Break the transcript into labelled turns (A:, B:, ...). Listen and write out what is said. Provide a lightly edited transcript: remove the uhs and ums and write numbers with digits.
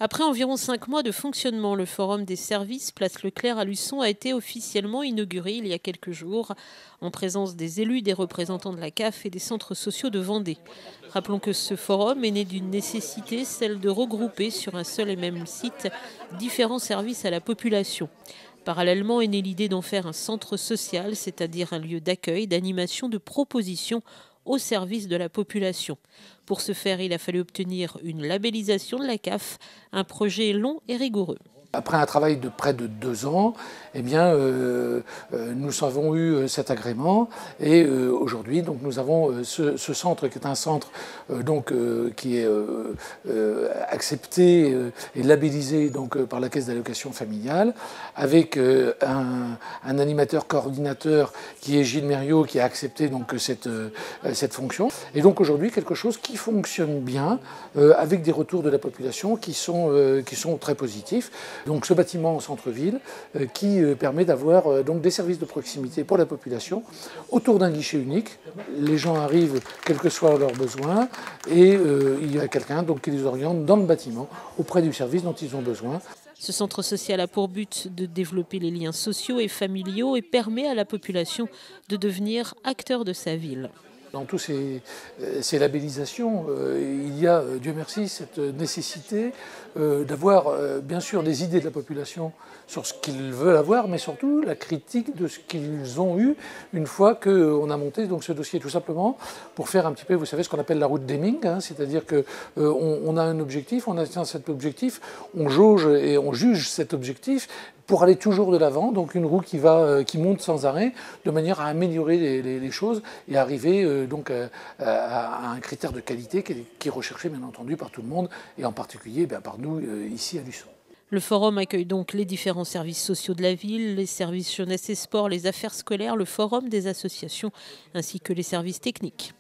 A: Après environ 5 mois de fonctionnement, le Forum des services Place Leclerc à Luçon a été officiellement inauguré il y a quelques jours, en présence des élus, des représentants de la CAF et des centres sociaux de Vendée. Rappelons que ce forum est né d'une nécessité, celle de regrouper sur un seul et même site différents services à la population. Parallèlement est née l'idée d'en faire un centre social, c'est-à-dire un lieu d'accueil, d'animation, de proposition au service de la population. Pour ce faire, il a fallu obtenir une labellisation de la CAF, un projet long et rigoureux.
B: Après un travail de près de 2 ans, eh bien, nous avons eu cet agrément et aujourd'hui, donc, nous avons ce centre qui est un centre qui est accepté et labellisé donc, par la Caisse d'allocation familiale, avec un animateur coordinateur qui est Gilles Mériot, qui a accepté donc, cette fonction. Et donc aujourd'hui, quelque chose qui fonctionne bien, avec des retours de la population qui sont très positifs. Donc ce bâtiment au centre-ville qui permet d'avoir donc des services de proximité pour la population autour d'un guichet unique. Les gens arrivent quels que soient leurs besoins et il y a quelqu'un donc qui les oriente dans le bâtiment auprès du service dont ils ont besoin.
A: Ce centre social a pour but de développer les liens sociaux et familiaux et permet à la population de devenir acteur de sa ville.
B: Dans toutes ces labellisations, il y a, Dieu merci, cette nécessité d'avoir bien sûr des idées de la population sur ce qu'ils veulent avoir, mais surtout la critique de ce qu'ils ont eu une fois qu'on a monté donc, ce dossier, tout simplement pour faire un petit peu, vous savez, ce qu'on appelle la route Deming, hein, c'est-à-dire qu'on a un objectif, on atteint cet objectif, on jauge et on juge cet objectif pour aller toujours de l'avant, donc une roue qui monte sans arrêt, de manière à améliorer les choses et arriver donc à un critère de qualité qui est recherché bien entendu par tout le monde et en particulier par nous ici à Luçon.
A: Le forum accueille donc les différents services sociaux de la ville, les services jeunesse et sport, les affaires scolaires, le forum des associations ainsi que les services techniques.